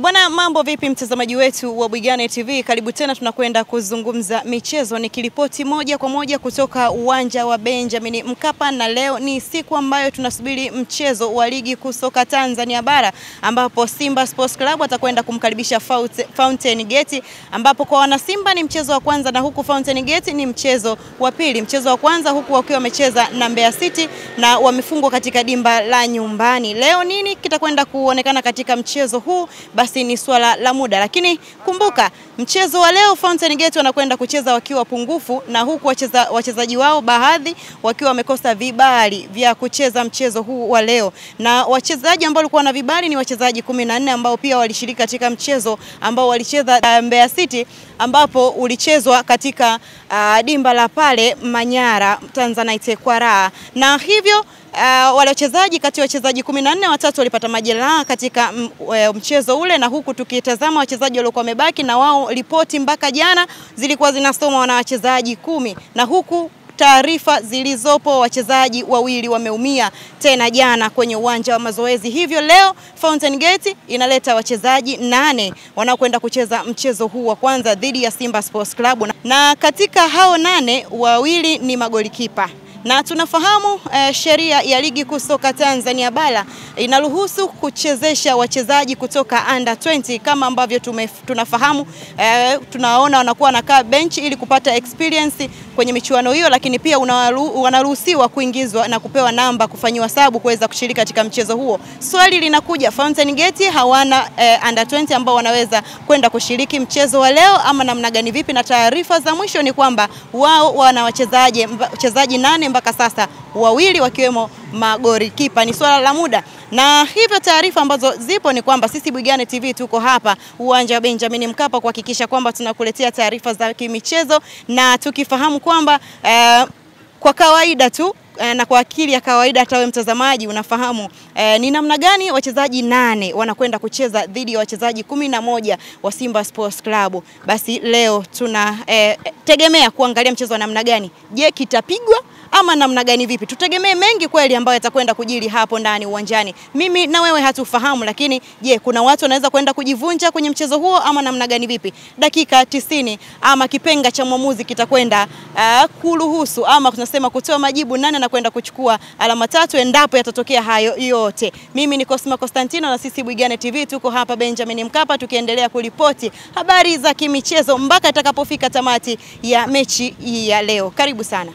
Bwana, mambo vipi mtazamaji wetu wa Bwigane TV? Karibu tena, tunakwenda kuzungumza michezo nikiripoti moja kwa moja kutoka uwanja wa Benjamin Mkapa, na leo ni siku ambayo tunasubiri mchezo wa ligi kuu soka Tanzania bara ambapo Simba Sports Club atakwenda kumkaribisha Fountain Gate, ambapo kwa wana Simba ni mchezo wa kwanza na huku Fountain Gate ni mchezo wa pili. Mchezo wa kwanza huku wakiwa wamecheza na Mbeya City na wamefungwa katika dimba la nyumbani. Leo nini kitakwenda kuonekana katika mchezo huu? Basi ni swala la muda, lakini kumbuka mchezo wa leo Fountain Gate wanakwenda kucheza wakiwa pungufu, na huku wachezaji wao baadhi wakiwa wamekosa vibali vya kucheza mchezo huu wa leo, na wachezaji ambao walikuwa na vibali ni wachezaji 14 ambao pia walishiriki katika mchezo ambao walicheza Mbeya City, ambapo ulichezwa katika dimba la pale Manyara Tanzanite kwa raha, na hivyo wale wachezaji kati ya wachezaji 14 watatu walipata majeraha katika mchezo ule, na huku tukitazama wachezaji waliokuwa wamebaki na wao ripoti mpaka jana zilikuwa zinasoma na wachezaji 10, na huku taarifa zilizopo wachezaji wawili wameumia tena jana kwenye uwanja wa mazoezi. Hivyo leo Fountain Gate inaleta wachezaji 8 wanaokwenda kucheza mchezo huu wa kwanza dhidi ya Simba Sports Club, na katika hao 8 wawili ni magolikipa. Na tunafahamu sheria ya ligi kuu soka Tanzania bara inaruhusu kuchezesha wachezaji kutoka under 20 kama ambavyo tunafahamu. Tunaona wanakuwa wanakaa bench ili kupata experience kwenye michuano hiyo, lakini pia wanaruhusiwa kuingizwa na kupewa namba kufanywa sabu kuweza kushiriki katika mchezo huo. Swali linakuja, Fountain Gate hawana under 20 ambao wanaweza kwenda kushiriki mchezo wa leo ama namna gani vipi? Na taarifa za mwisho ni kwamba wao wana wachezaji 8 mpaka sasa, wawili wakiwemo magolikipa. Ni swala la muda, na hivyo taarifa ambazo zipo ni kwamba sisi Bwigane TV tuko hapa uwanja wa Benjamin Mkapa kuhakikisha kwamba tunakuletea taarifa za kimichezo, na tukifahamu kwamba kwa kawaida tu na kwa akili ya kawaida hata wewe mtazamaji unafahamu ni namna gani wachezaji 8 wanakwenda kucheza dhidi ya wachezaji 11 wa Simba Sports Club. Basi leo tuna tegemea kuangalia mchezo wa namna gani. Je, kitapigwa ama namna gani vipi? Tutegemee mengi kweli ambayo yatakwenda kujiri hapo ndani uwanjani. Mimi na wewe hatufahamu, lakini je, kuna watu wanaweza kwenda kujivunja kwenye mchezo huo ama namna gani vipi? Dakika 90 ama kipenga cha mwamuzi kitakwenda kuruhusu ama tunasema kutoa majibu nani anakwenda kuchukua alama 3 endapo yatatokea hayo yote. Mimi ni Cosma Constantino na sisi Bwigane TV tuko hapa Benjamin Mkapa tukiendelea kuripoti habari za kimichezo mpaka itakapofika tamati ya mechi ya leo. Karibu sana.